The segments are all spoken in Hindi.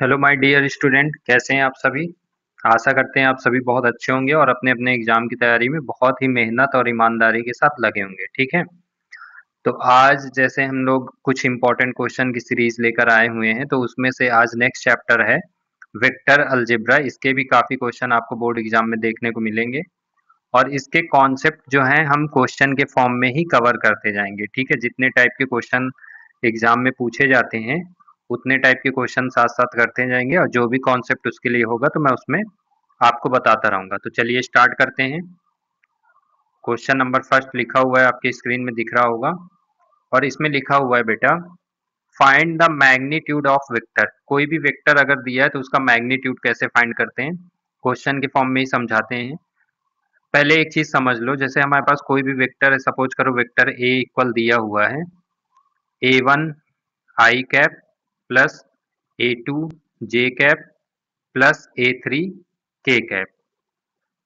हेलो माय डियर स्टूडेंट, कैसे हैं आप सभी। आशा करते हैं आप सभी बहुत अच्छे होंगे और अपने अपने एग्जाम की तैयारी में बहुत ही मेहनत और ईमानदारी के साथ लगे होंगे। ठीक है, तो आज जैसे हम लोग कुछ इंपॉर्टेंट क्वेश्चन की सीरीज लेकर आए हुए हैं, तो उसमें से आज नेक्स्ट चैप्टर है वेक्टर अलजेब्रा। इसके भी काफ़ी क्वेश्चन आपको बोर्ड एग्जाम में देखने को मिलेंगे और इसके कॉन्सेप्ट जो हैं हम क्वेश्चन के फॉर्म में ही कवर करते जाएंगे। ठीक है, जितने टाइप के क्वेश्चन एग्जाम में पूछे जाते हैं उतने टाइप के क्वेश्चन साथ साथ करते जाएंगे और जो भी कॉन्सेप्ट उसके लिए होगा तो मैं उसमें आपको बताता रहूंगा। तो चलिए स्टार्ट करते हैं। क्वेश्चन नंबर फर्स्ट लिखा हुआ है, आपके स्क्रीन में दिख रहा होगा और इसमें लिखा हुआ है बेटा, find the magnitude of vector. कोई भी वेक्टर अगर दिया है तो उसका मैग्नीट्यूड कैसे फाइंड करते हैं, क्वेश्चन के फॉर्म में ही समझाते हैं। पहले एक चीज समझ लो, जैसे हमारे पास कोई भी वेक्टर है, सपोज करो वेक्टर ए इक्वल दिया हुआ है A1 आई कैप प्लस A2 जे कैप प्लस A3 के कैप।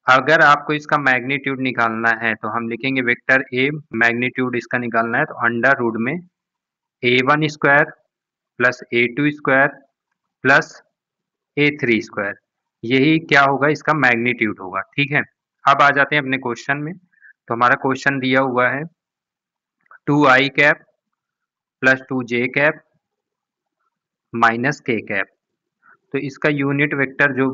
अगर आपको इसका मैग्नीट्यूड निकालना है तो हम लिखेंगे वेक्टर ए, मैग्नीट्यूड इसका निकालना है तो अंडर रूट में A1 square plus A2 square plus A3 square, यही क्या होगा, इसका मैग्नीट्यूड होगा। ठीक है, अब आ जाते हैं अपने क्वेश्चन में। तो हमारा क्वेश्चन दिया हुआ है 2 आई कैप प्लस 2 जे कैप माइनस के कैप। तो इसका यूनिट वेक्टर जो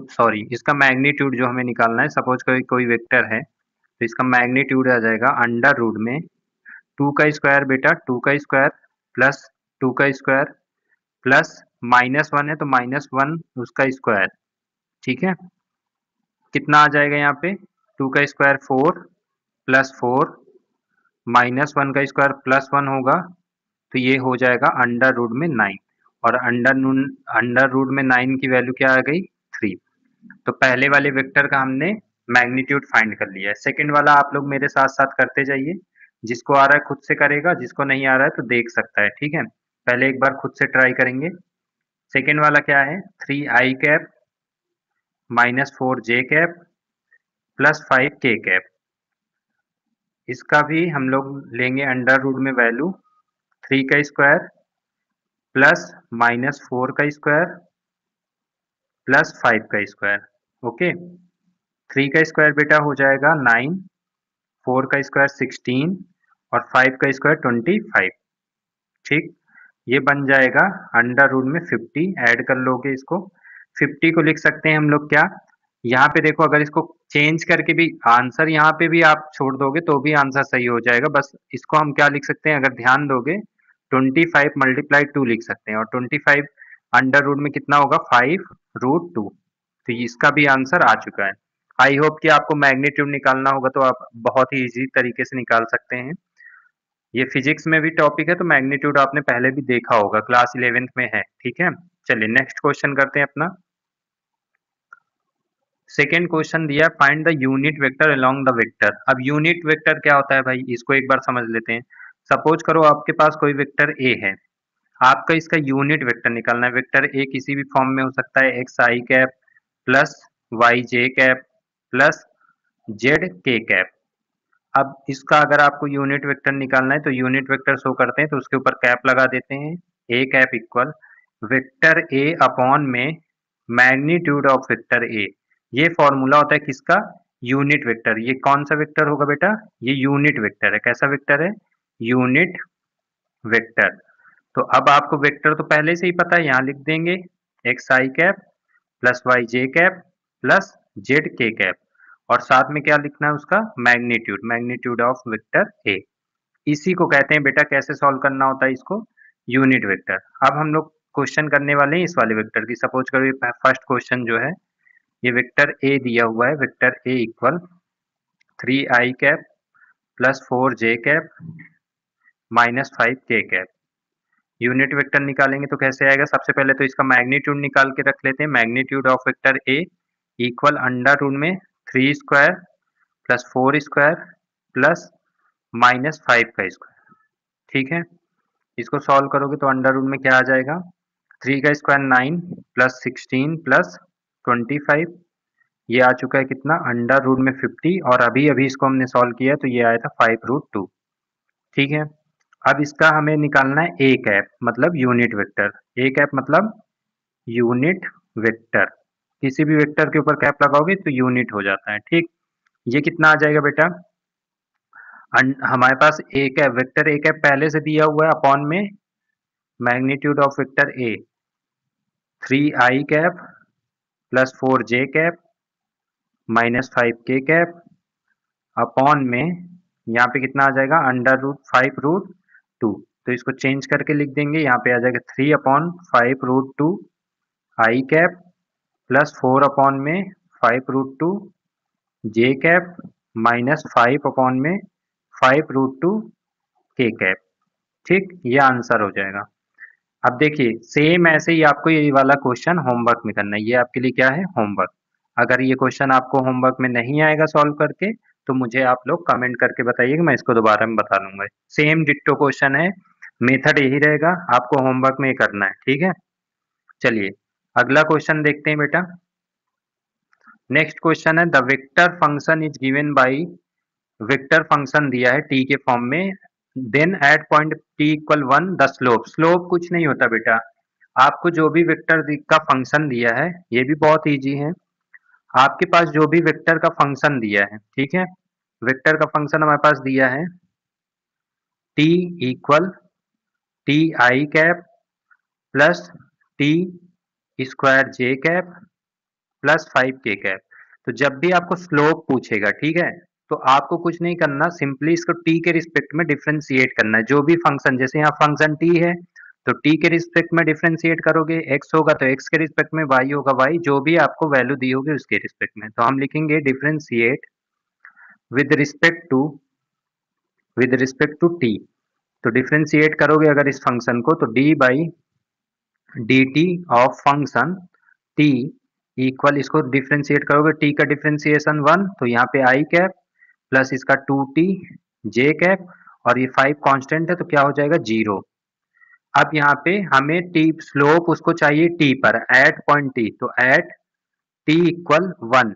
इसका मैग्नीट्यूड जो हमें निकालना है, सपोज कोई कोई वेक्टर है तो इसका मैग्नीट्यूड आ जाएगा अंडर रूट में 2 का स्क्वायर, बेटा 2 का स्क्वायर प्लस 2 का स्क्वायर प्लस -1 है तो -1 उसका स्क्वायर। ठीक है, कितना आ जाएगा यहाँ पे, 2 का स्क्वायर 4 प्लस 4 -1 का स्क्वायर प्लस 1 होगा तो ये हो जाएगा अंडर रूट में 9। और अंडर रूट में 9 की वैल्यू क्या आ गई, 3। तो पहले वाले वेक्टर का हमने मैग्नीट्यूड फाइंड कर लिया है। सेकंड वाला आप लोग मेरे साथ साथ करते जाइए, जिसको आ रहा है खुद से करेगा, जिसको नहीं आ रहा है तो देख सकता है। ठीक है, पहले एक बार खुद से ट्राई करेंगे। सेकंड वाला क्या है, 3 आई कैप -4 जे कैप प्लस 5 के कैप। इसका भी हम लोग लेंगे अंडर रूट में वैल्यू 3 का स्क्वायर प्लस -4 का स्क्वायर प्लस 5 का स्क्वायर। ओके, 3 का स्क्वायर बेटा हो जाएगा 9, 4 का स्क्वायर 16 और 5 का स्क्वायर 25। ठीक, ये बन जाएगा अंडर रूट में 50। ऐड कर लोगे इसको, 50 को लिख सकते हैं हम लोग क्या, यहाँ पे देखो अगर इसको चेंज करके भी आंसर यहाँ पे भी आप छोड़ दोगे तो भी आंसर सही हो जाएगा। बस इसको हम क्या लिख सकते हैं, अगर ध्यान दोगे 25 × 2 लिख सकते हैं और 25 अंडर रूट में कितना होगा, 5√2। तो इसका भी आंसर आ चुका है। आई होप कि आपको मैग्नीट्यूड निकालना होगा तो आप बहुत ही इजी तरीके से निकाल सकते हैं। ये फिजिक्स में भी टॉपिक है तो मैग्नीट्यूड आपने पहले भी देखा होगा, क्लास 11th में है। ठीक है, चलिए नेक्स्ट क्वेश्चन करते हैं अपना। सेकेंड क्वेश्चन दिया, find the unit vector along the vector. अब यूनिट वेक्टर क्या होता है भाई, इसको एक बार समझ लेते हैं। सपोज करो आपके पास कोई वेक्टर ए है, आपका इसका यूनिट वेक्टर निकालना है। वेक्टर ए किसी भी फॉर्म में हो सकता है, एक्स आई कैप प्लस वाई जे कैप प्लस जेड के कैप। अब इसका अगर आपको यूनिट वेक्टर निकालना है तो यूनिट वेक्टर शो करते हैं तो उसके ऊपर कैप लगा देते हैं। A cap equal vector A upon में मैग्नीट्यूड ऑफ वेक्टर ए। ये फॉर्मूला होता है किसका, यूनिट वेक्टर। ये कौन सा वेक्टर होगा बेटा, ये यूनिट वेक्टर है। कैसा वेक्टर है, यूनिट वेक्टर। तो अब आपको वेक्टर तो पहले से ही पता है, यहाँ लिख देंगे एक्स आई कैप प्लस वाई जे कैप प्लस जेड के कैप और साथ में क्या लिखना है उसका मैग्नीट्यूड, मैग्नीट्यूड ऑफ वेक्टर ए। इसी को कहते हैं बेटा, कैसे सॉल्व करना होता है इसको, यूनिट वेक्टर। अब हम लोग क्वेश्चन करने वाले हैं इस वाले वेक्टर की। सपोज करो ये फर्स्ट क्वेश्चन जो है, ये वेक्टर ए दिया हुआ है, vector A equal 3 I cap plus 4 J cap -5 के कैप। यूनिट वेक्टर निकालेंगे तो कैसे आएगा, सबसे पहले तो इसका मैग्नीट्यूड निकाल के रख लेते हैं। Magnitude of vector A equal under root में 3 स्क्वायर प्लस 4 स्क्वायर प्लस -5 का स्क्वायर। ठीक है, इसको सॉल्व करोगे तो अंडर रूट में क्या आ जाएगा, 3 का स्क्वायर 9 प्लस 16 प्लस 25। ये आ चुका है कितना, अंडर रूट में 50 और अभी अभी इसको हमने सॉल्व किया तो ये आया था 5√2। ठीक है, अब इसका हमें निकालना है ए कैप, मतलब यूनिट वेक्टर। ए कैप मतलब यूनिट वेक्टर, किसी भी वेक्टर के ऊपर कैप लगाओगे तो यूनिट हो जाता है, ठीक। ये कितना आ जाएगा बेटा, हमारे पास A cap, vector A cap पहले से दिया हुआ है अपॉन में magnitude of vector A 3 i cap plus 4 j cap minus 5 k cap upon में यहाँ पे कितना आ जाएगा, अंडर रूट 5 रूट 2। तो इसको चेंज करके लिख देंगे, यहाँ पे आ जाएगा 3/5 रूट 2 आई कैप प्लस 4 अपॉन में 5 रूट 2 जे कैप माइनस 5 अपॉन में 5 रूट 2 के कैप, ठीक। ये आंसर हो जाएगा। अब देखिए सेम ऐसे ही आपको ये वाला क्वेश्चन होमवर्क में करना है, ये आपके लिए क्या है, होमवर्क। अगर ये क्वेश्चन आपको होमवर्क में नहीं आएगा सॉल्व करके तो मुझे आप लोग कमेंट करके बताइए कि मैं इसको दोबारा में बता दूंगा। सेम डिट्टो क्वेश्चन है, मेथड यही रहेगा, आपको होमवर्क में ये करना है, ठीक है। चलिए अगला क्वेश्चन देखते हैं बेटा। नेक्स्ट क्वेश्चन है, the vector function is given by, vector function दिया है टी के फॉर्म में, then at point T equal 1 the slope. Slope कुछ नहीं होता बेटा, आपको जो भी वेक्टर का फंक्शन दिया है, ये भी बहुत इजी है। आपके पास जो भी वेक्टर का फंक्शन दिया है, ठीक है, वेक्टर का फंक्शन हमारे पास दिया है T equal T I cap plus T square J cap plus 5 k cap. तो जब भी आपको स्लोप पूछेगा, ठीक है, तो आपको कुछ नहीं करना, सिंपली इसको टी के रिस्पेक्ट में डिफरेंशिएट करना है। जो भी फंक्शन, जैसे यहाँ फंक्शन टी है तो टी के रिस्पेक्ट में डिफरेंशिएट करोगे, एक्स होगा तो एक्स के रिस्पेक्ट में, वाई होगा वाई, जो भी आपको वैल्यू दी होगी उसके रिस्पेक्ट में। तो हम लिखेंगे differentiate with respect to, with respect to T. तो डिफरेंशिएट करोगे अगर इस फंक्शन को तो D by D T of function T equal, इसको डिफरेंशिएट करोगे, टी का डिफरेंशिएशन 1, तो यहाँ पे आई कैप प्लस इसका 2t जे कैप, और ये 5 कांस्टेंट है तो क्या हो जाएगा 0। अब यहाँ पे हमें टी स्लोप उसको चाहिए टी पर, एट पॉइंट टी, तो एट टी इक्वल 1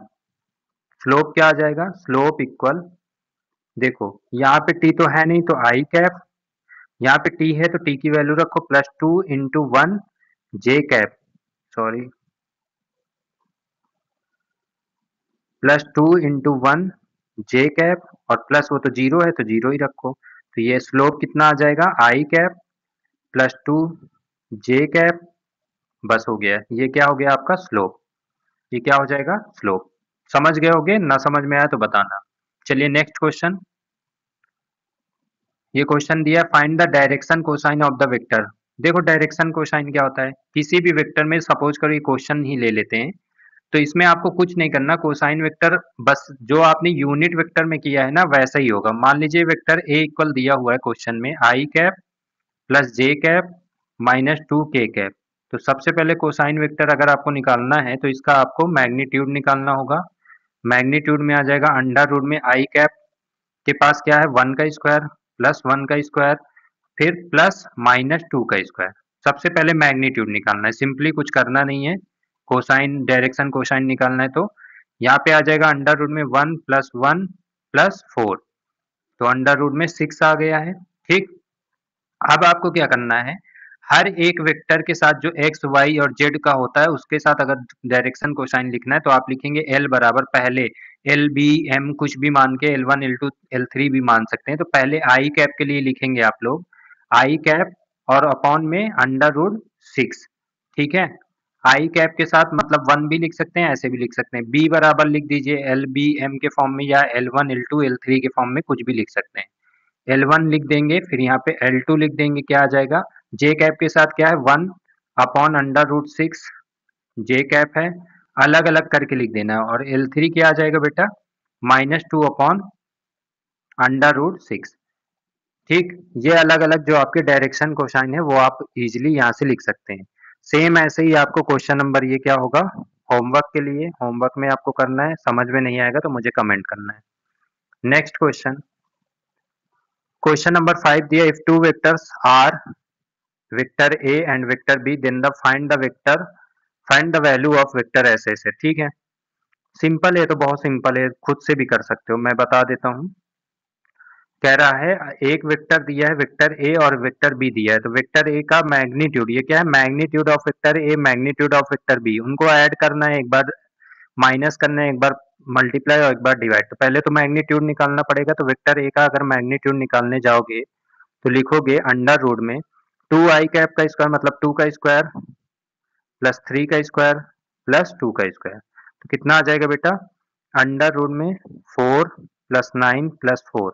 स्लोप क्या आ जाएगा, स्लोप इक्वल, देखो यहाँ पे टी तो है नहीं तो आई कैप, यहाँ पे टी है तो टी की वैल्यू रखो +2 × 1 जे कैप, सॉरी +2 × 1 जे कैप, और प्लस वो तो 0 है तो 0 ही रखो। तो ये स्लोप कितना आ जाएगा, आई कैप +2 जे कैप, बस हो गया, ये क्या हो गया आपका स्लोप, ये क्या हो जाएगा स्लोप। समझ गए होगे, ना समझ में आया तो बताना। चलिए नेक्स्ट क्वेश्चन, ये क्वेश्चन दिया, find the direction cosine of the vector. देखो डायरेक्शन कोसाइन क्या होता है, किसी भी वेक्टर में, सपोज करो ये क्वेश्चन ही ले लेते हैं, तो इसमें आपको कुछ नहीं करना, कोसाइन वेक्टर बस जो आपने यूनिट वेक्टर में किया है ना वैसा ही होगा। मान लीजिए वेक्टर ए इक्वल दिया हुआ है क्वेश्चन में आई कैप प्लस जे कैप माइनस 2 k कैप। तो सबसे पहले कोसाइन वेक्टर अगर आपको निकालना है तो इसका आपको मैग्नीट्यूड निकालना होगा। मैग्नीट्यूड में आ जाएगा अंडर रूट में आई कैप के पास क्या है 1 का स्क्वायर प्लस 1 का स्क्वायर फिर प्लस माइनस 2 का स्क्वायर। सबसे पहले मैग्नीट्यूड निकालना है, सिंपली कुछ करना नहीं है, कोसाइन डायरेक्शन कोसाइन निकालना है। तो यहाँ पे आ जाएगा अंडर रूट में 1 + 1 + 4, तो अंडर रूट में 6 आ गया है, ठीक। अब आपको क्या करना है, हर एक वेक्टर के साथ जो एक्स वाई और जेड का होता है उसके साथ अगर डायरेक्शन कोसाइन लिखना है तो आप लिखेंगे एल बराबर, पहले एल बी एम कुछ भी मान के L1 L2 L3 भी मान सकते हैं, तो पहले आई कैप के लिए लिखेंगे आप लोग आई कैप और अपॉन में अंडर रूट 6, ठीक है। आई कैप के साथ मतलब 1 भी लिख सकते हैं, ऐसे भी लिख सकते हैं, बी बराबर लिख दीजिए एल बी एम के फॉर्म में या L1 L2 L3 के फॉर्म में कुछ भी लिख सकते हैं। L1 लिख देंगे, फिर यहाँ पे L2 लिख देंगे, क्या आ जाएगा, जे कैप के साथ क्या है 1 अपॉन अंडर रूट 6 जे कैप है, अलग अलग करके लिख देना है, और L3 क्या आ जाएगा बेटा -2 अपॉन अंडर रूट 6, ठीक। ये अलग अलग जो आपके डायरेक्शन कोसाइन है वो आप इजिली यहाँ से लिख सकते हैं। सेम ऐसे ही आपको क्वेश्चन नंबर ये क्या होगा, होमवर्क के लिए, होमवर्क में आपको करना है, समझ में नहीं आएगा तो मुझे कमेंट करना है। नेक्स्ट क्वेश्चन, क्वेश्चन नंबर 5 दिया, if two vectors are vector A and vector B then the find the vector, find the value of vector ऐसे ऐसे, ठीक है। सिंपल है, तो बहुत सिंपल है, खुद से भी कर सकते हो, मैं बता देता हूँ। कह रहा है एक वेक्टर दिया है, वेक्टर ए और वेक्टर बी दिया है, तो वेक्टर ए का मैग्नीट्यूड, ये क्या है, magnitude of vector A, magnitude of vector B, उनको ऐड करना है, एक बार माइनस करना है, एक बार मल्टीप्लाई और एक बार डिवाइड। तो पहले तो मैग्नीट्यूड निकालना पड़ेगा, तो वेक्टर ए का अगर मैग्नीट्यूड निकालने जाओगे तो लिखोगे अंडर रूट में 2i कैप का स्क्वायर मतलब 2 का स्क्वायर प्लस 3 का स्क्वायर प्लस 2 का स्क्वायर, तो कितना आ जाएगा बेटा, अंडर रूट में 4 प्लस 9 प्लस 4,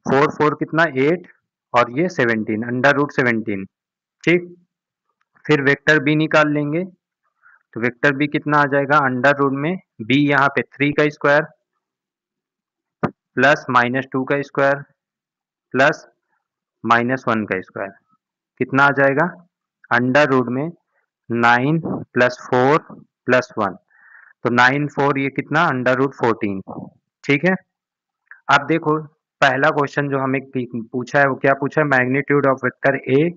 4 4 कितना 8 और ये 17, अंडर रूट 17। ठीक, फिर वेक्टर बी निकाल लेंगे, तो वेक्टर बी कितना आ जाएगा, अंडर रूट में बी यहाँ पे 3 का स्क्वायर प्लस -2 का स्क्वायर प्लस -1 का स्क्वायर, कितना आ जाएगा, अंडर रूट में 9 प्लस 4 प्लस 1, तो 9 4 ये कितना, अंडर रूट 14। ठीक है, अब देखो पहला क्वेश्चन जो हमें पूछा है वो क्या पूछा है, magnitude of vector A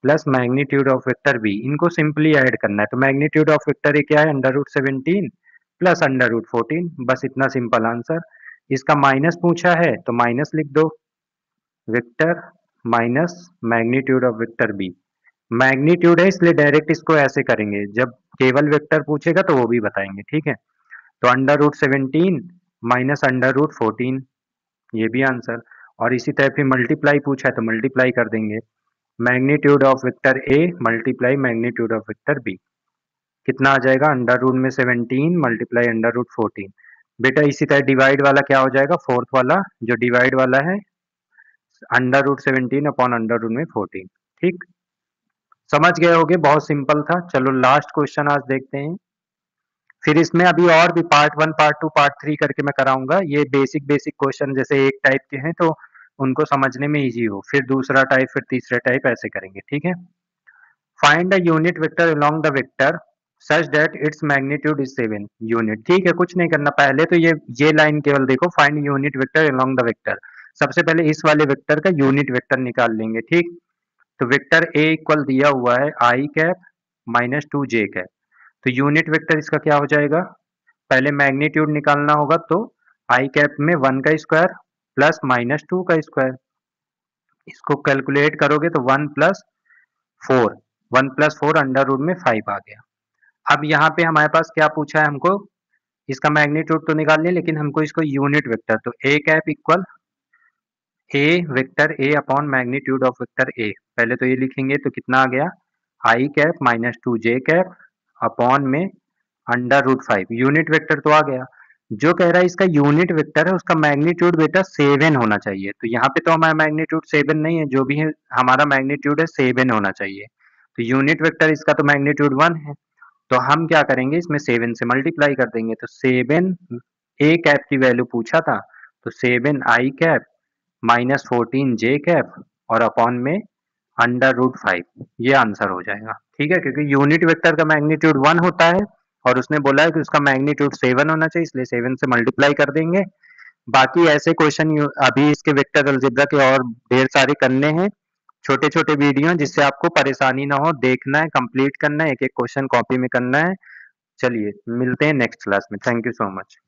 plus magnitude of vector B, इनको सिंपली ऐड करना है। तो मैग्नीट्यूड ऑफ वेक्टर ए क्या है, under root 17 plus under root 14, बस इतना सिंपल आंसर। इसका माइनस पूछा है तो माइनस लिख दो, vector minus magnitude of vector B, magnitude है इसलिए डायरेक्ट इसको ऐसे करेंगे, जब केवल वेक्टर पूछेगा तो वो भी बताएंगे। ठीक है, तो under root 17 minus under root 14, ये भी आंसर। और इसी तरह फिर मल्टीप्लाई पूछा है तो मल्टीप्लाई कर देंगे, magnitude of vector A multiply magnitude of vector B, कितना आ जाएगा, अंडर रूट में 17 मल्टीप्लाई अंडर रूट 14। बेटा इसी तरह डिवाइड वाला क्या हो जाएगा, फोर्थ वाला जो डिवाइड वाला है, under root 17 upon under root में 14। ठीक, समझ गए होगे, बहुत सिंपल था। चलो लास्ट क्वेश्चन आज देखते हैं, फिर इसमें अभी और भी पार्ट 1 पार्ट 2 पार्ट 3 करके मैं कराऊंगा। ये बेसिक बेसिक क्वेश्चन जैसे एक टाइप के हैं तो उनको समझने में इजी हो, फिर दूसरा टाइप, फिर तीसरा टाइप, ऐसे करेंगे। ठीक है, find the unit vector along the vector such that its magnitude is 7 unit. ठीक है, कुछ नहीं करना, पहले तो ये लाइन केवल देखो, find unit vector along the vector, सबसे पहले इस वाले वेक्टर का यूनिट वेक्टर निकाल लेंगे। ठीक, तो वेक्टर ए इक्वल दिया हुआ है आई कैप -2 j कैप, तो यूनिट वेक्टर इसका क्या हो जाएगा, पहले मैग्नीट्यूड निकालना होगा, तो आई कैप में 1 का स्क्वायर प्लस -2 का स्क्वायर, इसको कैलकुलेट करोगे तो 1 प्लस 4, 1 प्लस 4 अंडर रूट में 5 आ गया। अब यहाँ पे हमारे पास क्या पूछा है हमको, इसका मैग्नीट्यूड तो निकाल लिया लेकिन हमको इसको यूनिट वेक्टर, तो A cap equal A vector A upon magnitude of vector A, पहले तो ये लिखेंगे तो कितना आ गया, I cap -2 j cap upon में अंडर रूट 5, यूनिट वेक्टर तो आ गया। जो कह रहा है इसका यूनिट वेक्टर है उसका मैग्नीट्यूड बेटा 7 होना चाहिए, तो यहाँ पे तो हमारा मैग्नीट्यूड 7 नहीं है, जो भी है हमारा मैग्नीट्यूड है 7 होना चाहिए, तो यूनिट वेक्टर इसका तो मैग्नीट्यूड 1 है, तो हम क्या करेंगे इसमें 7 से मल्टीप्लाई कर देंगे, तो 7 ए कैप की वैल्यू पूछा था, तो 7 आई कैप -14 जे कैप और अपॉन में अंडर रूट 5, ये आंसर हो जाएगा। ठीक है, क्योंकि यूनिट वेक्टर का मैग्नीट्यूड 1 होता है और उसने बोला है कि उसका मैग्नीट्यूड 7 होना चाहिए, इसलिए 7 से मल्टीप्लाई कर देंगे। बाकी ऐसे क्वेश्चन अभी इसके वेक्टर अलजेब्रा के और ढेर सारे करने हैं, छोटे छोटे वीडियो, जिससे आपको परेशानी ना हो, देखना है, कंप्लीट करना है, एक एक क्वेश्चन कॉपी में करना है। चलिए मिलते हैं नेक्स्ट क्लास में, थैंक यू सो मच।